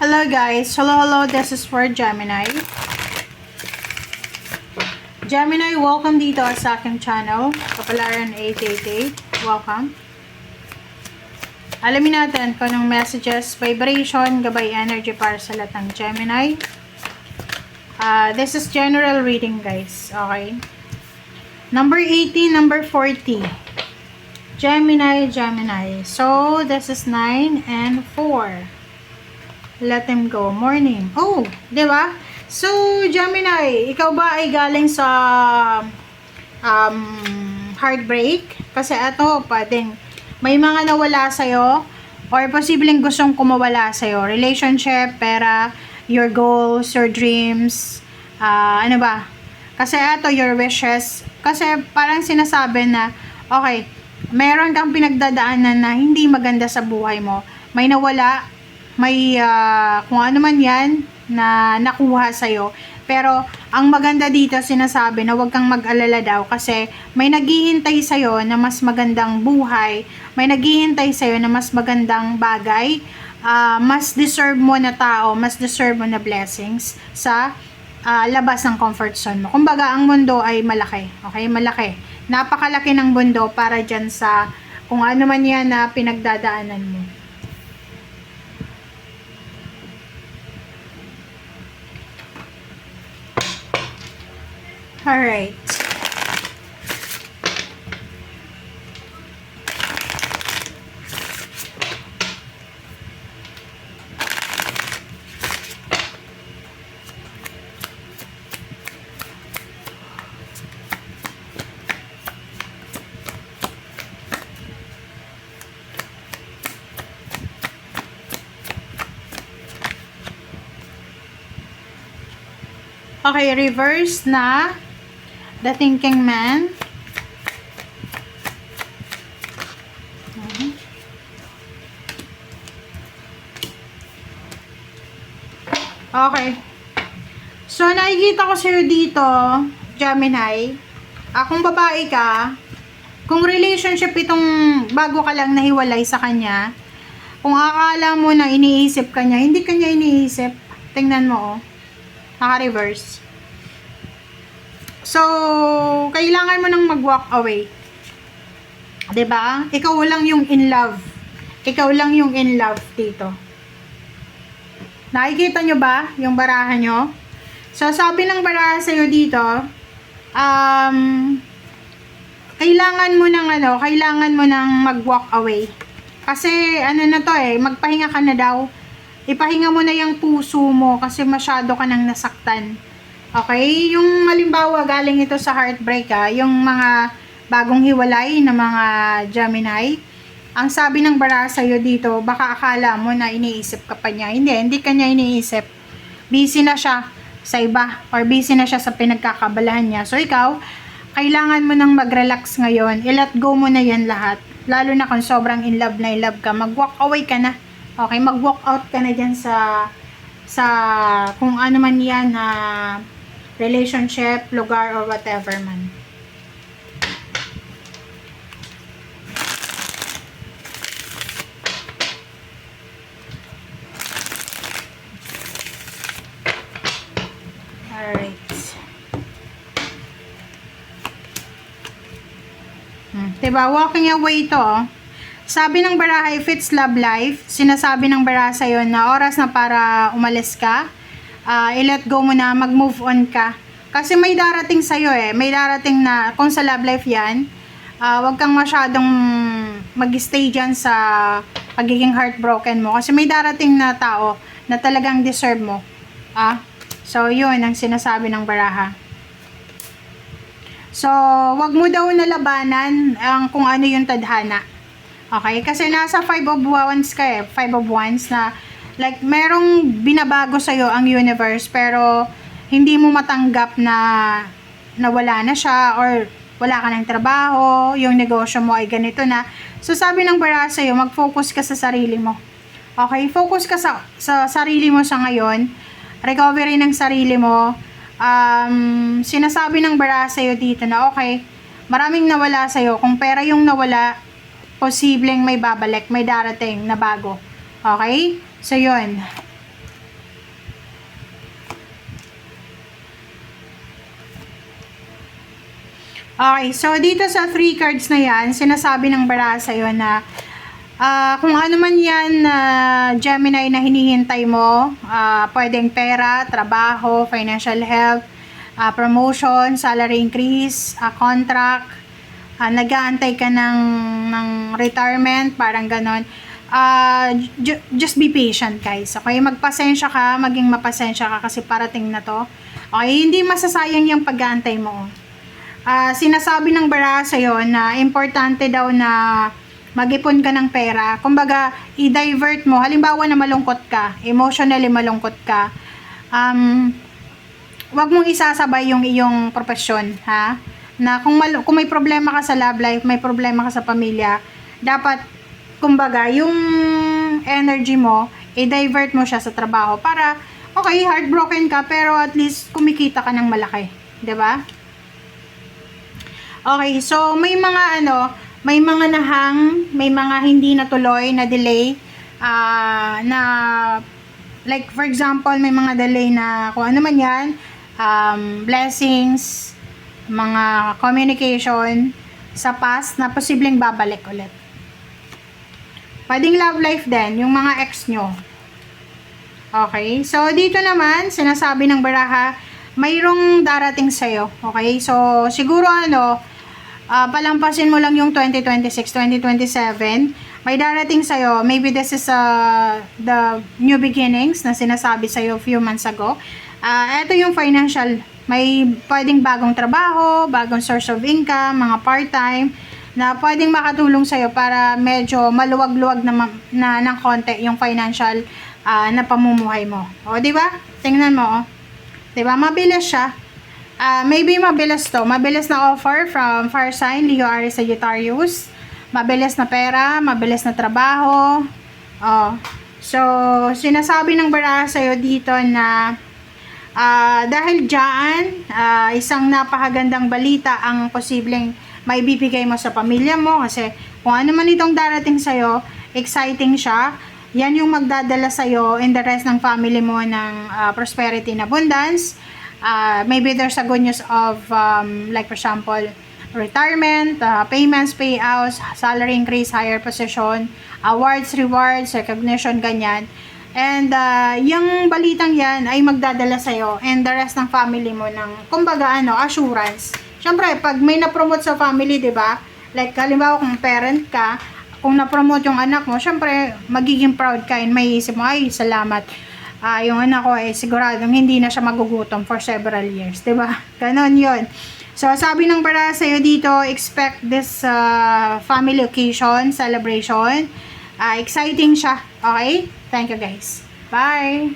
Hello guys, hello, this is for Gemini. Gemini, welcome dito sa aking channel, Kapalaran 888. Welcome. Alamin natin kung anong messages, vibration, gabay energy para sa lahat ng Gemini. This is general reading guys, okay? Number 80, number 40. Gemini. So, this is 9 and 4. Let them go. Morning. Oh, di ba? So, Gemini, ikaw ba ay galing sa heartbreak? Kasi ito, pwedeng may mga nawala sa'yo or posibleng gustong kumawala sa'yo. Relationship, pera, your goals, your dreams, ano ba? Kasi ito, your wishes. Kasi parang sinasabi na, okay, meron kang pinagdadaanan na hindi maganda sa buhay mo. May nawala, may kung ano man yan na nakuha sa'yo. Pero, ang maganda dito, sinasabi na huwag kang mag-alala daw kasi may naghihintay sa'yo na mas magandang buhay, may naghihintay sa'yo na mas magandang bagay, mas deserve mo na tao, mas deserve mo na blessings sa labas ng comfort zone mo. Kumbaga, ang mundo ay malaki. Okay? Malaki. Napakalaki ng mundo para dyan sa kung ano man yan na pinagdadaanan mo. Alright. Okay, reverse na the thinking man. Okay. So, nakikita ko sa'yo dito, Gemini, kung babae ka, kung relationship itong bago ka lang nahiwalay sa kanya, kung akala mo na iniisip ka niya, hindi ka niya iniisip. Tingnan mo, oh. Naka-reverse. So, kailangan mo nang mag-walk away. 'Di ba? Ikaw lang yung in love. Ikaw lang yung in love dito. Nakikita nyo ba yung baraha nyo? So, sabi ng baraha sa'yo dito, kailangan mo nang mag-walk away. Kasi, ano na to magpahinga ka na daw. Ipahinga mo na yung puso mo kasi masyado ka nang nasaktan. Okay? Yung halimbawa galing ito sa heartbreak yung mga bagong hiwalay na mga Gemini, ang sabi ng baraha sa'yo dito, baka akala mo na iniisip ka pa niya. Hindi ka niya iniisip. Busy na siya sa iba or busy na siya sa pinagkakabalahan niya. So ikaw, kailangan mo nang mag-relax ngayon. I-let go mo na yan lahat. Lalo na kung sobrang in love ka, mag-walk away ka na. Okay, mag-walk out ka na dyan sa kung ano man yan na relationship, lugar, or whatever man. Alright. Diba, walking away to, Sabi ng baraha, if it's love life, sinasabi ng baraha sa'yo na oras na para umalis ka, i-let go mo na, mag-move on ka. Kasi may darating sa'yo may darating na, kung sa love life yan, wag kang masyadong mag-stay dyan sa pagiging heartbroken mo. Kasi may darating na tao na talagang deserve mo. So, yun ang sinasabi ng baraha. So, wag mo daw nalabanan ang kung ano yung tadhana. Okay? Kasi nasa 5 of Wands ka 5 of Wands na like merong binabago sa'yo ang universe pero hindi mo matanggap na wala na siya or wala ka ng trabaho, yung negosyo mo ay ganito na. So sabi ng baraha sa'yo, mag-focus ka sa sarili mo. Okay? Focus ka sa sarili mo sa ngayon. Recovery ng sarili mo. Sinasabi ng baraha sa'yo dito na okay, maraming nawala sa'yo. Kung pera yung nawala, posibleng may babalik, may darating na bago. Okay? So, yun. Okay, so dito sa 3 cards na yan, sinasabi ng baraha sa'yo na kung ano man yan na Gemini na hinihintay mo, pwedeng pera, trabaho, financial health, promotion, salary increase, contract, nag-aantay ka ng retirement, parang ganon. Just be patient guys. Okay, magpasensya ka, maging mapasensya ka kasi parating na to. Okay, hindi masasayang yung pag-aantay mo. Sinasabi ng baraha sa'yo na importante daw na mag-ipon ka ng pera. Kumbaga, i-divert mo. Halimbawa na malungkot ka, emotionally malungkot ka, wag mong isasabay yung iyong profesyon, ha? Na kung may problema ka sa love life, may problema ka sa pamilya, dapat, kumbaga, yung energy mo, i-divert mo siya sa trabaho para, okay, heartbroken ka, pero at least kumikita ka ng malaki. 'Di ba? Okay, so may mga may mga nahang, may mga hindi natuloy na delay, na like for example, may mga delay na kung ano man yan, blessings, mga communication sa past na posibleng babalik ulit. Pwedeng love life din, yung mga ex nyo. Okay, so dito naman, sinasabi ng baraha, mayroong darating sa'yo. Okay, so siguro palampasin mo lang yung 2026, 2027, may darating sa'yo, maybe this is the new beginnings na sinasabi sa'yo few months ago. Ito yung financial, may pwedeng bagong trabaho, bagong source of income, mga part-time, na pwedeng makatulong sa'yo para medyo maluwag-luwag na ng konti yung financial na pamumuhay mo. O, di ba? Tingnan mo, o. Di ba? Mabilis siya. Maybe mabilis to. Mabilis na offer from fire sign, Leo, Aries, Sagittarius. Mabilis na pera, mabilis na trabaho. So, sinasabi ng baraha sa'yo dito na dahil dyan, isang napakagandang balita ang posibleng may bibigay mo sa pamilya mo kasi kung ano man itong darating sa'yo, exciting siya. Yan yung magdadala sa'yo and the rest ng family mo ng prosperity and abundance. Maybe there's a good news of like for example retirement, payments, payouts, salary increase, higher position, awards, rewards, recognition, ganyan. And yung balitang yan ay magdadala sa'yo and the rest ng family mo ng kumbaga assurance. Syempre pag may na-promote sa family, di ba, like halimbawa kung parent ka, kung na-promote yung anak mo, syempre magiging proud ka and may isip mo, ay salamat, yung anak ko siguradong hindi na siya magugutom for several years, diba? Ganon yun. So, sabi ng baraha sa'yo dito, expect this family occasion, celebration. Exciting siya. Okay? Thank you guys. Bye!